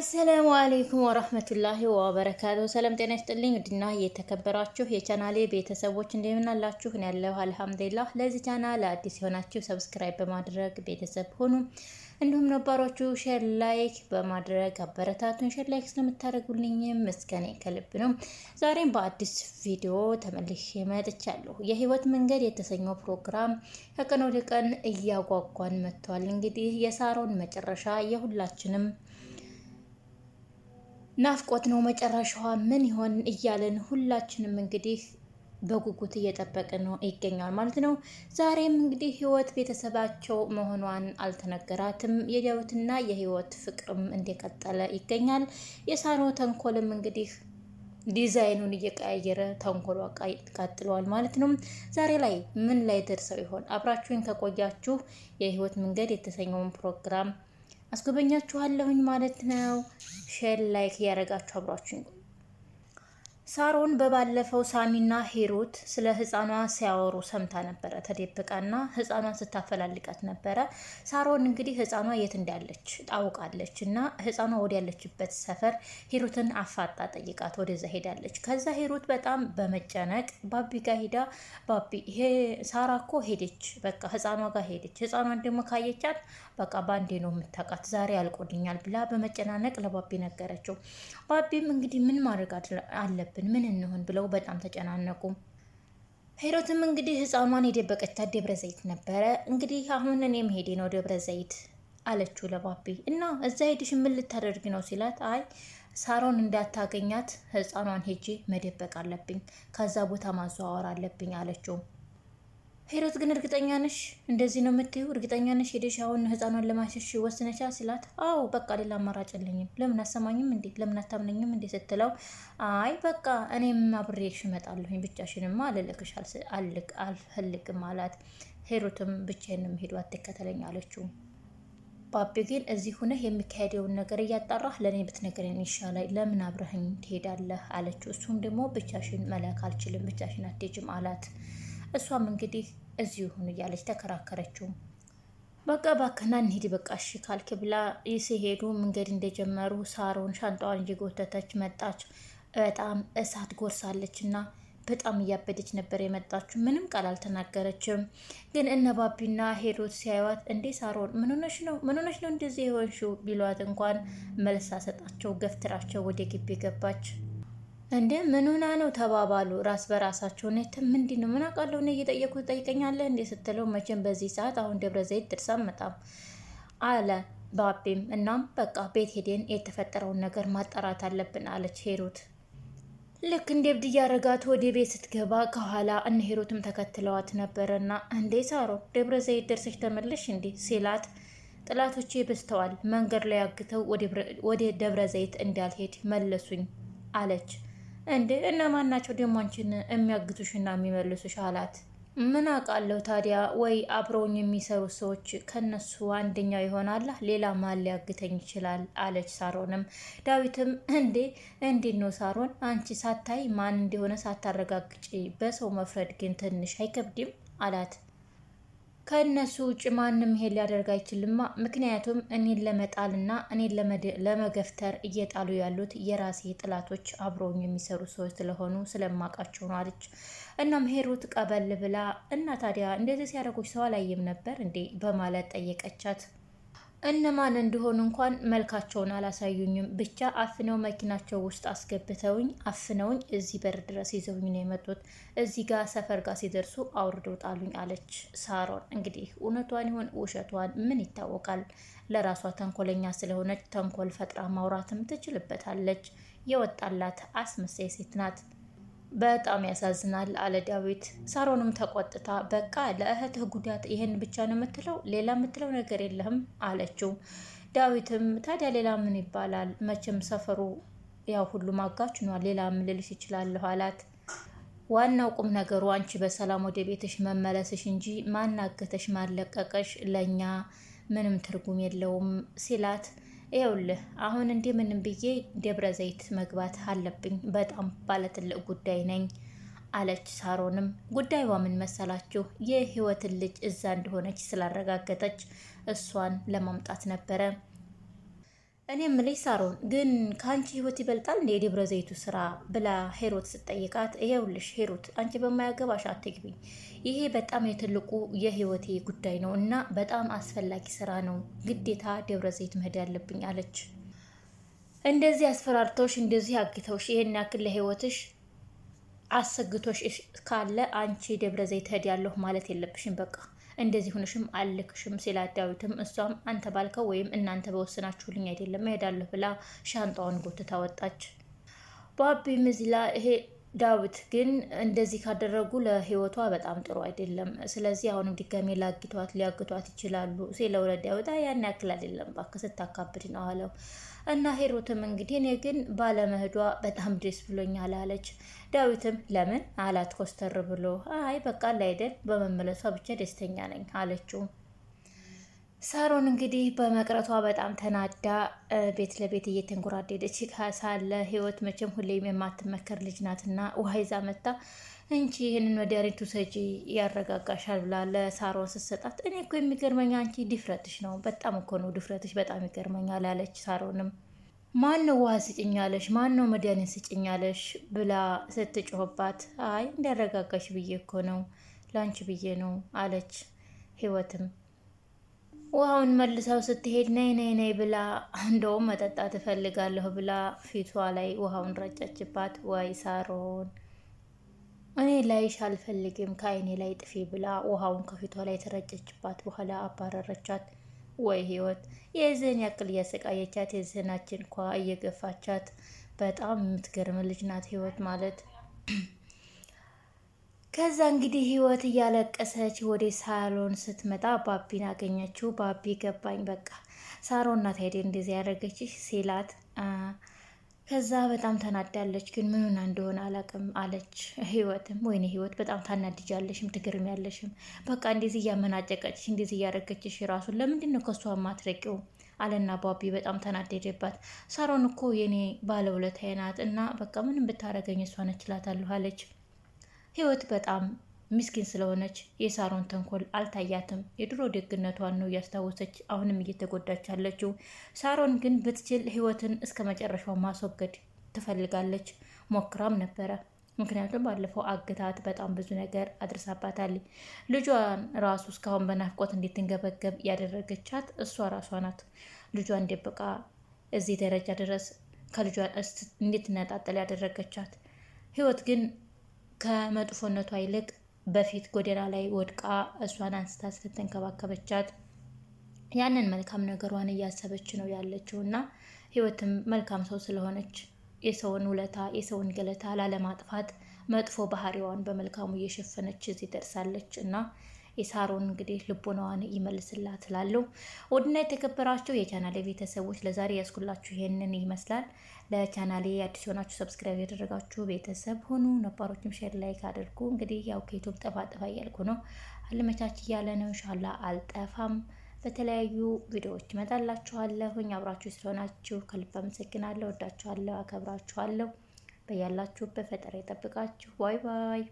አሰላሙ አለይኩም ወራህመቱላሂ ወበረካቱ። ሰላም ጤና ይስጥልኝ። ውድና የተከበራችሁ የቻናሌ ቤተሰቦች እንደምን አላችሁ? እኔ ያለሁ አልሐምዱሊላህ። ለዚህ ቻናል አዲስ የሆናችሁ ሰብስክራይብ በማድረግ ቤተሰብ ሁኑ። እንዲሁም ነባሮቹ ሼር ላይክ በማድረግ አበረታቱን። ሼር ላይክ ስለምታደርጉልኝ ምስጋና ከልብ ነው። ዛሬም በአዲስ ቪዲዮ ተመልሼ መጥቻለሁ። የህይወት መንገድ የተሰኘው ፕሮግራም ከቀን ወደ ቀን እያጓጓን መጥቷል። እንግዲህ የሳሮን መጨረሻ የሁላችንም ናፍቆት ነው። መጨረሻዋ ምን ይሆን እያለን ሁላችንም እንግዲህ በጉጉት እየጠበቅን ነው ይገኛል ማለት ነው። ዛሬም እንግዲህ ህይወት ቤተሰባቸው መሆኗን አልተነገራትም። የዳዊትና የህይወት ፍቅርም እንደቀጠለ ይገኛል። የሳሮ ተንኮልም እንግዲህ ዲዛይኑን እየቀያየረ ተንኮሏ ቀጥሏል ማለት ነው። ዛሬ ላይ ምን ላይ ደርሰው ይሆን? አብራችሁን ከቆያችሁ የህይወት መንገድ የተሰኘውን ፕሮግራም አስጎበኛችኋለሁኝ ማለት ነው። ሼር ላይክ ያደረጋችሁ አብራችሁኝ። ሳሮን በባለፈው ሳሚና ሂሩት ስለ ህፃኗ ሲያወሩ ሰምታ ነበረ። ተደብቃና ህፃኗን ስታፈላልቃት ነበረ። ሳሮን እንግዲህ ህፃኗ የት እንዳለች ታውቃለች እና ህፃኗ ወደ ያለችበት ሰፈር ሂሩትን አፋጣ ጠይቃት ወደዛ ሄዳለች። ከዛ ሂሩት በጣም በመጨነቅ ባቢ ጋር ሄዳ ባቢ ይሄ ሳራ እኮ ሄደች፣ በቃ ህፃኗ ጋር ሄደች። ህፃኗን ደግሞ ካየቻት በቃ ባንዴ ነው የምታውቃት፣ ዛሬ አልቆልኛል ብላ በመጨናነቅ ለባቢ ነገረችው። ባቢም እንግዲህ ምን ማድረግ አለብን ምን እንሆን ብለው በጣም ተጨናነቁ። ሂሩትም እንግዲህ ህፃኗን የደበቀቻት ደብረ ዘይት ነበረ። እንግዲህ አሁን እኔም ሄዴ ነው ደብረ ዘይት አለችው ለባቢ። እና እዛ ሄድሽ ምን ልታደርግ ነው ሲላት፣ አይ ሳሮን እንዳታገኛት ህፃኗን ሄጄ መደበቅ አለብኝ፣ ከዛ ቦታ ማዘዋወር አለብኝ አለችው። ሂሩት ግን እርግጠኛ ነሽ እንደዚህ ነው የምትይው? እርግጠኛ ነሽ ሄደሽ አሁን ህፃኗን ለማሸሽ ወስነሻ ሲላት፣ አዎ በቃ ሌላ አማራጭ የለኝም፣ ለምን አሰማኝም እንዴ ለምን አታምነኝም እንዴ ስትለው፣ አይ በቃ እኔም አብሬሽ እመጣለሁኝ ብቻሽንማ አልልክሽ አልፈልግም አላት። ሂሩትም ብቻዬን ነው የምሄደው አትከተለኝ አለችው። ባቢ ግን እዚህ ሁነህ የሚካሄደውን ነገር እያጣራህ ለእኔ ብትነግረኝ ይሻላል፣ ለምን አብረኸኝ ትሄዳለህ አለችው። እሱም ደግሞ ብቻሽን መላክ አልችልም ብቻሽን አትሄጂም አላት። እሷም እንግዲህ እዚሁ ሁኑ እያለች ተከራከረችው። በቃ ባክና እንሂድ በቃ እሺ ካልክ ብላ ሲሄዱ መንገድ እንደጀመሩ ሳሮን ሻንጣዋን እየጎተተች መጣች። በጣም እሳት ጎርሳለች እና በጣም እያበደች ነበር የመጣችው። ምንም ቃል አልተናገረችም። ግን እነ ባቢና ሂሩት ሲያዩት እንዴ ሳሮን ምን ሆነሽ ነው እንደዚህ የሆንሽው ቢሏት እንኳን መልስ ሰጣቸው። ገፍትራቸው ወደ ግቢ ገባች። እንዴ ምን ሆና ነው ተባባሉ ራስ በራሳቸው። ነትም ምንድነው ምን አውቃለሁ ነው እየጠየኩ ትጠይቀኛለህ እንዴ ስትለው፣ መቼም በዚህ ሰዓት አሁን ደብረ ዘይት ድርሳ መጣም አለ ባቢም። እናም በቃ ቤት ሄደን የተፈጠረውን ነገር ማጣራት አለብን አለች ሂሩት። ልክ እንደ እብድ እያረጋት ወደ ቤት ስትገባ ከኋላ እነ ሂሩትም ተከትለዋት ነበረና፣ እንዴ ሳሮን ደብረ ዘይት ደርሰሽ ተመለሽ እንዴ ሲላት፣ ጥላቶቼ በዝተዋል፣ መንገድ ላይ አግተው ወደ ደብረ ዘይት እንዳልሄድ መለሱኝ አለች። እንዴ እነማን ናቸው ደግሞ አንቺን የሚያግቱሽና የሚመልሱሽ አላት። ምን አውቃለሁ ታዲያ፣ ወይ አብረውኝ የሚሰሩ ሰዎች ከነሱ አንደኛው ይሆናል፣ ሌላ ማን ሊያግተኝ ይችላል አለች ሳሮንም። ዳዊትም እንዴት ነው ሳሮን አንቺ ሳታይ ማን እንደሆነ ሳታረጋግጪ በሰው መፍረድ ግን ትንሽ አይከብድም አላት። ከእነሱ ውጭ ማንም ይሄን ሊያደርግ አይችልማ፣ ምክንያቱም እኔን ለመጣልና እኔን ለመገፍተር እየጣሉ ያሉት የራሴ ጥላቶች አብረውኝ የሚሰሩ ሰዎች ስለሆኑ ስለማውቃቸው ነው አለች። እናም ሂሩት ቀበል ብላ እና ታዲያ እንደዚህ ሲያደርጉች ሰው አላየም ነበር እንዴ በማለት ጠየቀቻት። እነማን እንደሆኑ እንኳን መልካቸውን አላሳዩኝም፣ ብቻ አፍነው መኪናቸው ውስጥ አስገብተውኝ አፍነውኝ እዚህ በር ድረስ ይዘውኝ ነው የመጡት። እዚህ ጋር ሰፈር ጋር ሲደርሱ አውርደው ጣሉኝ አለች ሳሮን። እንግዲህ እውነቷን ይሁን ውሸቷን ምን ይታወቃል። ለራሷ ተንኮለኛ ስለሆነች ተንኮል ፈጥራ ማውራትም ትችልበታለች። የወጣላት አስመሳይ ሴት ናት። በጣም ያሳዝናል አለ ዳዊት። ሳሮንም ተቆጥታ በቃ ለእህትህ ጉዳት ይሄን ብቻ ነው የምትለው ሌላ የምትለው ነገር የለህም አለችው። ዳዊትም ታዲያ ሌላ ምን ይባላል? መቼም ሰፈሩ ያው ሁሉም አጋች ነው፣ ሌላ ምን ልልሽ ይችላለሁ አላት። ዋናው ቁም ነገሩ አንቺ በሰላም ወደ ቤትሽ መመለስሽ እንጂ ማናገተሽ ማለቀቀሽ ለኛ ምንም ትርጉም የለውም ሲላት፣ ይኸውልህ አሁን እንደምንም ብዬ ደብረ ዘይት መግባት አለብኝ፣ በጣም ባለትልቅ ጉዳይ ነኝ አለች። ሳሮንም ጉዳዩዋ ምን መሰላችሁ? የህይወትን ልጅ እዛ እንደሆነች ስላረጋገጠች እሷን ለማምጣት ነበረ። እኔ የምልሽ ሳሮን ግን ከአንቺ ህይወት ይበልጣል እንደ የደብረ ዘይቱ ስራ ብላ ሄሮት ስትጠይቃት፣ ይሄውልሽ ሄሮት አንቺ በማያገባሽ አትግቢ። ይሄ በጣም የትልቁ የህይወቴ ጉዳይ ነው እና በጣም አስፈላጊ ስራ ነው። ግዴታ ደብረ ዘይት መሄድ ያለብኝ አለች። እንደዚህ አስፈራርተውሽ እንደዚህ አግተውሽ ይሄን ያክል ለህይወትሽ አሰግቶሽ ካለ አንቺ ደብረ ዘይት ያለሁ ማለት የለብሽም። በቃ እንደዚህ ሆነሽም አልክሽም ሲላት ዳዊትም እሷም አንተ ባልከው ወይም እናንተ በወሰናችሁልኝ አይደለም እሄዳለሁ ብላ ሻንጣዋን ጎትታ ወጣች። ባቢም እዚህ ላይ ይሄ ዳዊት ግን እንደዚህ ካደረጉ ለህይወቷ በጣም ጥሩ አይደለም። ስለዚህ አሁንም ድጋሜ ሊያግቷት ይችላሉ ሲለው ለዳዊት ያን ያክል አይደለም እባክህ ስታካብድ ነው አለው። እና ሄሮትም እንግዲህ እኔ ግን ባለመሄዷ በጣም ደስ ብሎኛል አለች። ዳዊትም ለምን አላት ኮስተር ብሎ። አይ በቃ አይደል በመመለሷ ብቻ ደስተኛ ነኝ አለችው። ሳሮን እንግዲህ በመቅረቷ በጣም ተናዳ ቤት ለቤት እየተንጎራደደች ሳለ ህይወት መቼም ሁሌም የማትመከር ልጅ ናትና ውሃ ይዛ መታ እንቺ ይህንን መድኃኒቱ ሰጂ ያረጋጋሻል ብላ ለሳሮን ስትሰጣት፣ እኔ እኮ የሚገርመኝ አንቺ ድፍረትሽ ነው፣ በጣም እኮ ነው ድፍረትሽ፣ በጣም ይገርመኛል አለች። ሳሮንም ማን ነው ውሃ ስጭኛለሽ፣ ማን ነው መድኃኒት ስጭኛለሽ ብላ ስትጮህባት፣ አይ እንዲያረጋጋሽ ብዬ እኮ ነው፣ ለአንቺ ብዬ ነው አለች። ህይወትም ውሃውን መልሰው ስትሄድ ነይ ነይ ነይ ብላ እንደውም መጠጣት እፈልጋለሁ ብላ ፊቷ ላይ ውሃውን ረጨችባት። ወይ ሳሮን እኔ ላይሽ አልፈልግም ከአይኔ ላይ ጥፊ ብላ ውሃውን ከፊቷ ላይ ተረጨችባት። በኋላ አባረረቻት። ወይ ህይወት የዝህን ያክል እያሰቃየቻት የዝህናችን እንኳ እየገፋቻት በጣም የምትገርም ልጅ ናት ህይወት ማለት። ከዛ እንግዲህ ህይወት እያለቀሰች ወደ ሳሎን ስትመጣ ባቢን አገኘችው። ባቢ ገባኝ በቃ ሳሮን ናት አይደል እንደዚህ ያደረገችሽ ሲላት ከዛ በጣም ተናዳለች። ግን ምኑና እንደሆነ አላውቅም አለች። ህይወትም ወይኔ ህይወት በጣም ታናድጃለሽም ትግርሚያለሽም። በቃ እንደዚህ እያመናጨቀችሽ እንደዚህ እያደረገችሽ ራሱን ለምንድን ነው ከሷ ማትረቂው አለና ባቢ በጣም ተናደደባት። ሳሮን እኮ የኔ ባለውለታዬ ናት እና በቃ ምንም ብታረገኝ እሷ ነች እላታለሁ አለች። ህይወት በጣም ምስኪን ስለሆነች የሳሮን ተንኮል አልታያትም። የድሮ ደግነቷን ነው እያስታወሰች አሁንም እየተጎዳች ያለችው። ሳሮን ግን ብትችል ህይወትን እስከ መጨረሻው ማስወገድ ትፈልጋለች። ሞክራም ነበረ። ምክንያቱም ባለፈው አግታት በጣም ብዙ ነገር አድርሳባታል። ልጇን ራሱ እስካሁን በናፍቆት እንድትንገበገብ ያደረገቻት እሷ ራሷ ናት። ልጇን ደብቃ እዚህ ደረጃ ድረስ ከልጇ እንድትነጣጠል ያደረገቻት። ህይወት ግን ከመጥፎነቷ ይልቅ በፊት ጎዳና ላይ ወድቃ እሷን አንስታ ስትንከባከበቻት ያንን መልካም ነገሯን እያሰበች ነው ያለችው እና ህይወትም መልካም ሰው ስለሆነች የሰውን ውለታ የሰውን ገለታ ላለማጥፋት መጥፎ ባህሪዋን በመልካሙ እየሸፈነች እዚህ ደርሳለች እና የሳሮን እንግዲህ ልቦናዋን ይመልስላት እላለሁ። ወድና የተከበራችሁ የቻናሌ ቤተሰቦች ለዛሬ ያስኩላችሁ ይሄንን ይመስላል። ለቻናሌ አዲስ የሆናችሁ ሰብስክራይብ ያደረጋችሁ ቤተሰብ ሆኑ፣ ነባሮችም ሼር ላይክ አድርጉ። እንግዲህ ያው ከዩቲዩብ ጠፋ እያልኩ ነው፣ አልመቻች እያለ ነው። ኢንሻአላህ አልጠፋም፣ በተለያዩ ቪዲዮዎች እመጣላችኋለሁ። አብራችሁ ስለሆናችሁ ከልብ አመሰግናለሁ። ወዳችኋለሁ፣ አከብራችኋለሁ። በያላችሁበት ፈጣሪ ይጠብቃችሁ። ባይ ባይ።